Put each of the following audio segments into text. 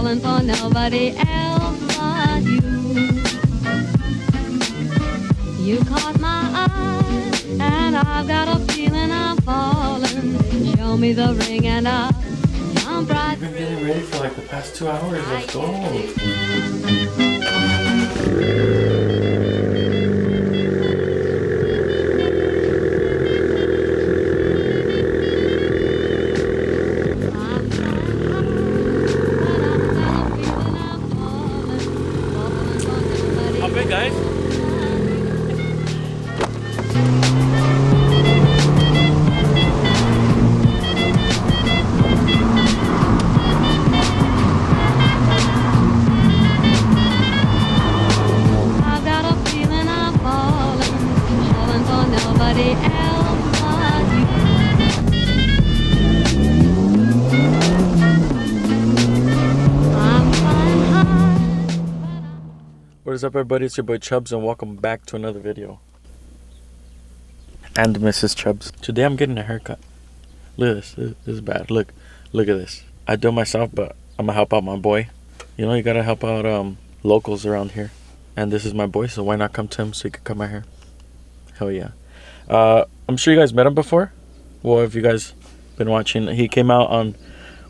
falling for nobody else but you. You caught my eye, and I've got a feeling I'm falling. Show me the ring and I'll jump right through. We've been getting ready for like the past 2 hours. Let's go. Hop in, guys. What is up, everybody? It's your boy Chubbs, and welcome back to another video. And Mrs. Chubbs. Today I'm getting a haircut. Look at this. This is bad. Look at this. I do it myself, but I'm gonna help out my boy. You know, you gotta help out locals around here. And this is my boy, so why not come to him so he can cut my hair? Hell yeah. I'm sure you guys met him before. Well, if you guys been watching, he came out on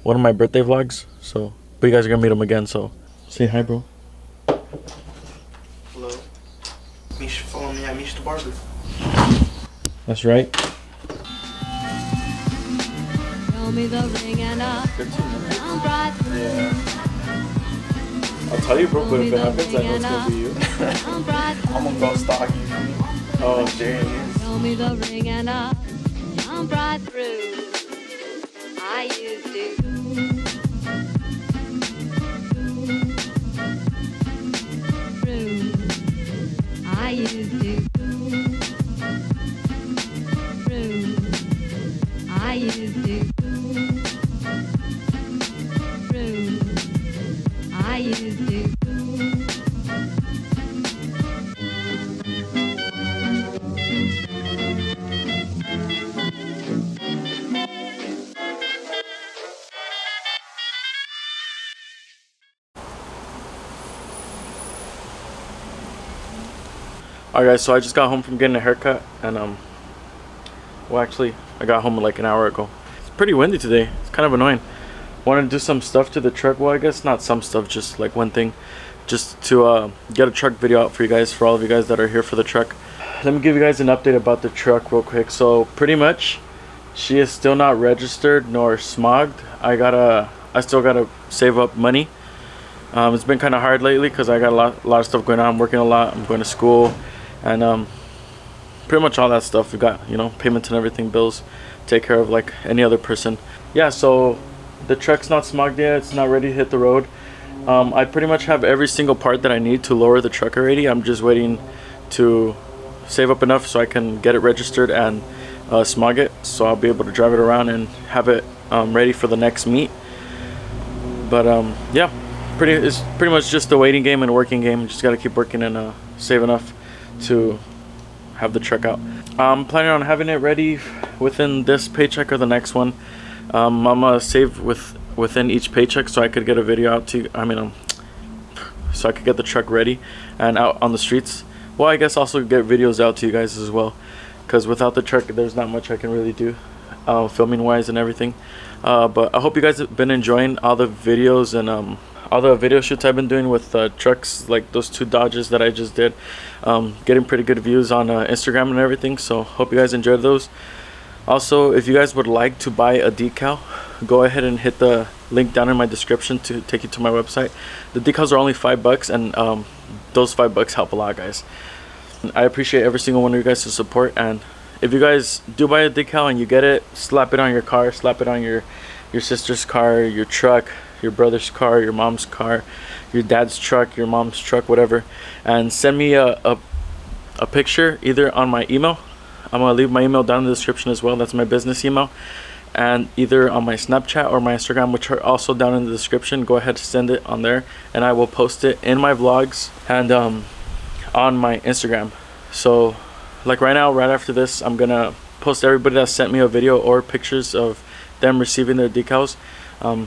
one of my birthday vlogs. So, but you guys are gonna meet him again. So, say hi, bro. Hello. Follow me at Mish the Barber. That's right. Show me the ring and I'll jump right through. Yeah. I'll tell you, bro, but if it happens, I know it's gonna be you. I'm gonna go stalk you. Oh, damn. Show me the ring and I'll jump right through. I used to. I used to. I used to. I used to. Alright guys, so I just got home from getting a haircut, and well, actually I got home like an hour ago. It's pretty windy today. It's kind of annoying. Wanted to do some stuff to the truck. Well, I guess not some stuff, just like one thing, just to get a truck video out for you guys, for all of you guys that are here for the truck. Let me give you guys an update about the truck real quick. So pretty much she is still not registered nor smogged. I still gotta save up money. It's been kind of hard lately because I got a lot of stuff going on. I'm working a lot. I'm going to school. And pretty much all that stuff. We got, you know, payments and everything, bills, take care of like any other person. Yeah, so the truck's not smogged yet. It's not ready to hit the road. I pretty much have every single part that I need to lower the truck already. I'm just waiting to save up enough so I can get it registered and smog it, so I'll be able to drive it around and have it ready for the next meet. But yeah, it's pretty much just a waiting game and a working game. Just got to keep working and save enough to have the truck out. I'm planning on having it ready within this paycheck or the next one. I'm gonna save within each paycheck so I could get a video out to you. So I could get the truck ready and out on the streets. Well, I guess also get videos out to you guys as well, because without the truck there's not much I can really do filming wise and everything. But I hope you guys have been enjoying all the videos and all the video shoots I've been doing with trucks, like those 2 Dodges that I just did. Getting pretty good views on Instagram and everything, so hope you guys enjoyed those. Also, if you guys would like to buy a decal, go ahead and hit the link down in my description to take you to my website. The decals are only $5, and those $5 help a lot, guys. I appreciate every single one of you guys' support, and if you guys do buy a decal and you get it, slap it on your car, slap it on your sister's car, your truck, your brother's car, your mom's car, your dad's truck, your mom's truck, whatever, and send me a picture either on my email. I'm gonna leave my email down in the description as well. That's my business email. And either on my Snapchat or my Instagram, which are also down in the description. Go ahead and send it on there, and I will post it in my vlogs and on my Instagram. So like right now, right after this, I'm gonna post everybody that sent me a video or pictures of them receiving their decals.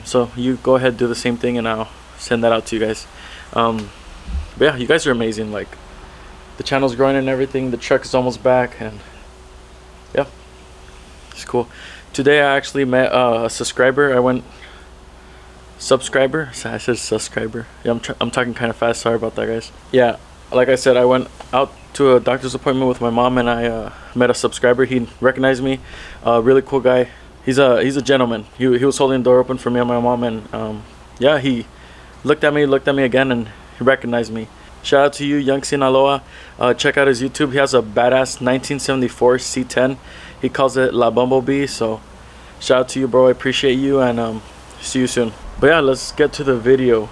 So you go ahead, do the same thing, and I'll send that out to you guys. But yeah, you guys are amazing. Like, the channel's growing and everything. The truck is almost back, and yeah, it's cool. Today I actually met a subscriber. Subscriber. So I said subscriber. Yeah, I'm talking kind of fast. Sorry about that, guys. Yeah, like I said, I went out to a doctor's appointment with my mom, and I met a subscriber. He recognized me. Really cool guy. He's a gentleman. He was holding the door open for me and my mom, and yeah, he looked at me again, and he recognized me. Shout out to you, Young Sinaloa. Check out his YouTube. He has a badass 1974 C10. He calls it La Bumblebee. So shout out to you, bro. I appreciate you, and see you soon. But yeah, let's get to the video.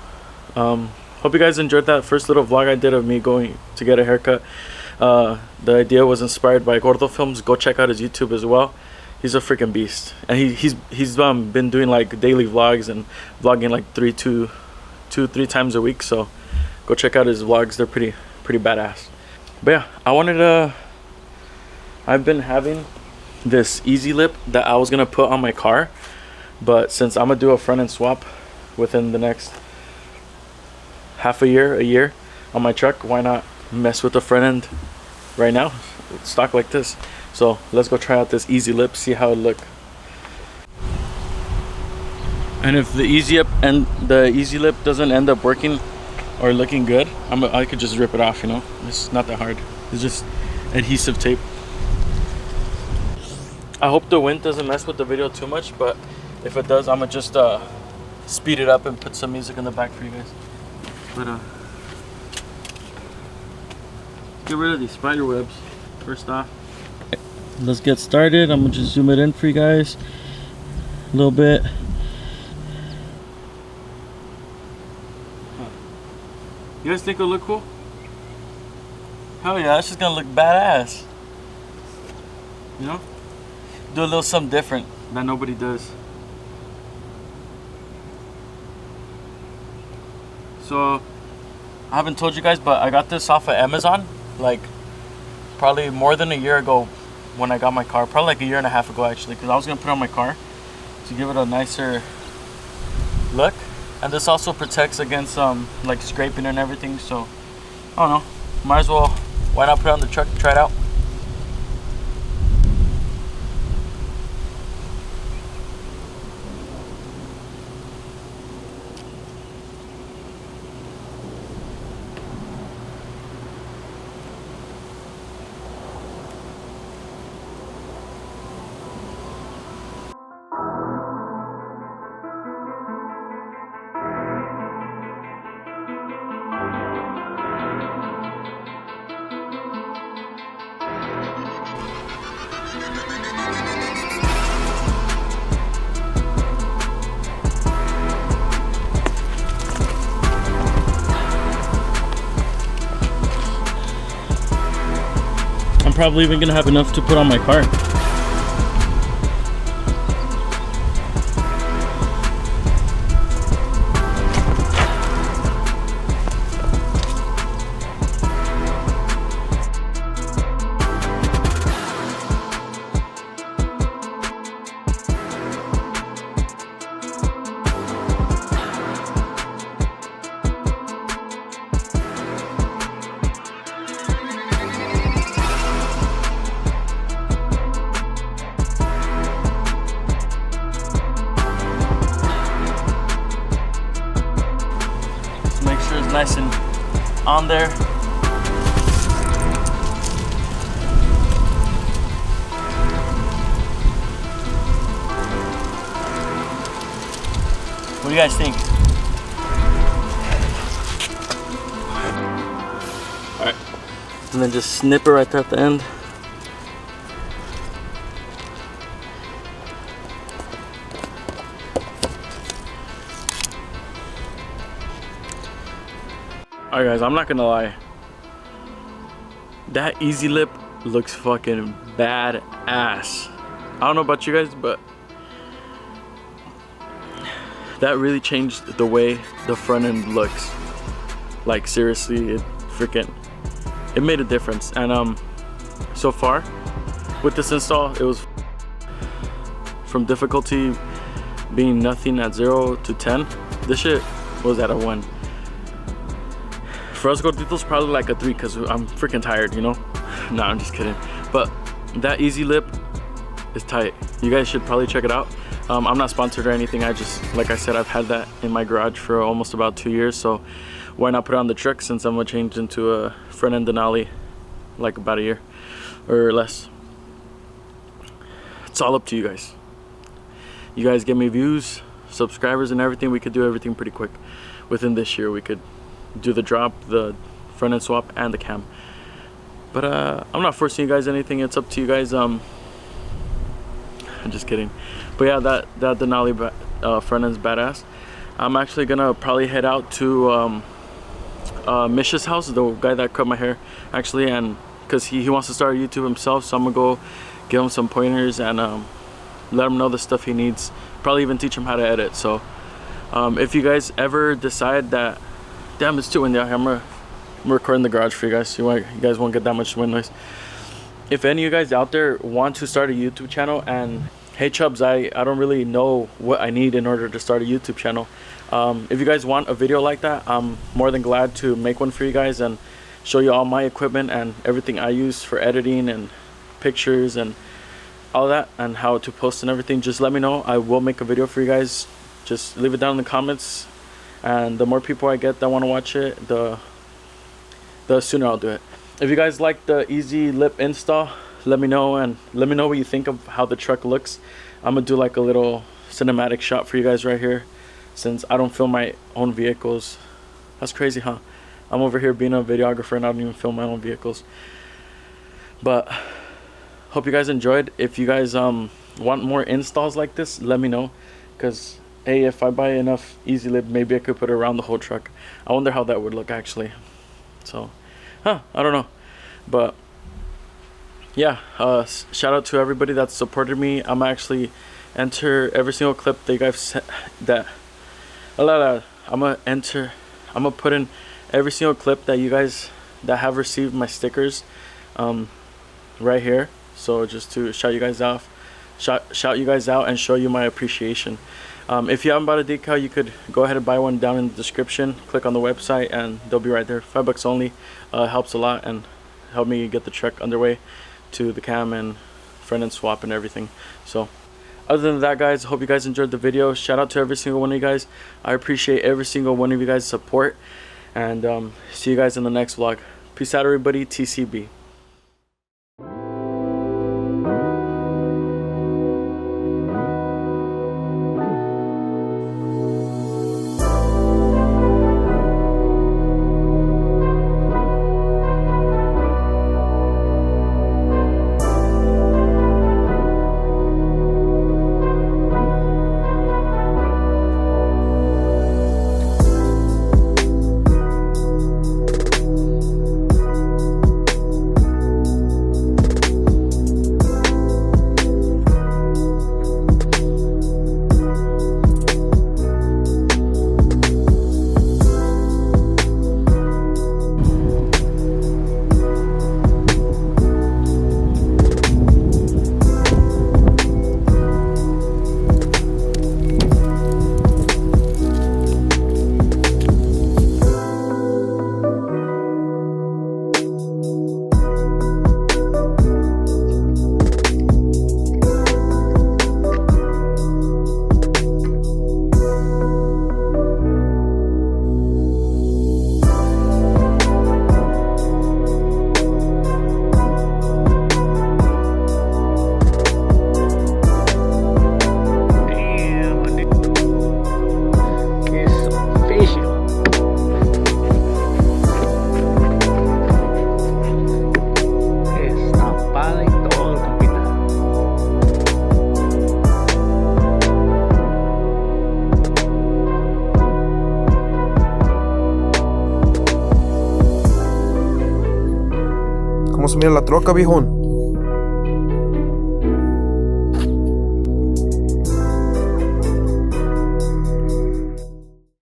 Hope you guys enjoyed that first little vlog I did of me going to get a haircut. The idea was inspired by Gordo Films. Go check out his YouTube as well. He's a freaking beast, and he's been doing like daily vlogs and vlogging like three times a week. So go check out his vlogs. They're pretty badass. But yeah, I've been having this easy lip that I was gonna put on my car, but since I'm gonna do a front end swap within the next a year on my truck, why not mess with the front end right now, stock like this. So let's go try out this easy lip, see how it look. And if the easy lip doesn't end up working or looking good, I could just rip it off, you know. It's not that hard. It's just adhesive tape. I hope the wind doesn't mess with the video too much, but if it does, I'm gonna just speed it up and put some music in the back for you guys. But get rid of these spider webs first off. Let's get started. I'm gonna just zoom it in for you guys a little bit. You guys think it'll look cool? Hell yeah, that's just gonna look badass. You know? Do a little something different that nobody does. So, I haven't told you guys, but I got this off of Amazon, like probably more than a year ago when I got my car. Probably like a year and a half ago actually, because I was gonna put it on my car to give it a nicer look. And this also protects against like scraping and everything. So, I don't know, might as well, why not put it on the truck, try it out. Probably even gonna have enough to put on my car. Nice and on there. What do you guys think? Alright. And then just snip it right there at the end. Alright guys, I'm not gonna lie. That easy lip looks fucking badass. I don't know about you guys, but that really changed the way the front end looks. Like seriously, it made a difference. And so far with this install, it was from difficulty being nothing at 0 to 10. This shit was that, a 1. For us gorditos, probably like a 3 because I'm freaking tired, you know. No, I'm just kidding. But that easy lip is tight. You guys should probably check it out. I'm not sponsored or anything. I just, like I said, I've had that in my garage for almost about 2 years, so why not put it on the truck, since I'm gonna change into a front end Denali like about a year or less. It's all up to you guys. You guys give me views, subscribers, and everything. We could do everything pretty quick. Within this year, we could do the drop, the front end swap, and the cam. But I'm not forcing you guys anything. It's up to you guys. I'm just kidding. But yeah, that Denali front end's badass. I'm actually gonna probably head out to Mish's house, the guy that cut my hair, actually, and because he wants to start YouTube himself, so I'm gonna go give him some pointers and let him know the stuff he needs. Probably even teach him how to edit. So if you guys ever decide that, damn, it's too windy out here. I'm recording the garage for you guys, so you guys won't get that much wind noise. If any of you guys out there want to start a YouTube channel, and hey Chubs, I don't really know what I need in order to start a YouTube channel. If you guys want a video like that, I'm more than glad to make one for you guys and show you all my equipment and everything I use for editing and pictures and all that, and how to post and everything. Just let me know. I will make a video for you guys. Just leave it down in the comments, and the more people I get that want to watch it, the sooner I'll do it. If you guys like the easy lip install, let me know, and let me know what you think of how the truck looks. I'm gonna do like a little cinematic shot for you guys right here, since I don't film my own vehicles. That's crazy, huh? I'm over here being a videographer and I don't even film my own vehicles. But hope you guys enjoyed. If you guys want more installs like this, let me know, because hey, if I buy enough easy lip, maybe I could put it around the whole truck. I wonder how that would look actually. So I don't know. But yeah, shout out to everybody that supported me. I'm actually enter every single clip that you guys sent, I'm gonna put in every single clip that you guys that have received my stickers right here. So just to shout you guys out and show you my appreciation. If you haven't bought a decal, you could go ahead and buy one down in the description. Click on the website and they'll be right there. $5 only. Helps a lot and help me get the truck underway to the cam and front end swap and everything. So other than that, guys, hope you guys enjoyed the video. Shout out to every single one of you guys. I appreciate every single one of you guys' support, and see you guys in the next vlog. Peace out, everybody. TCB. ¿Cómo se mira la troca, viejón?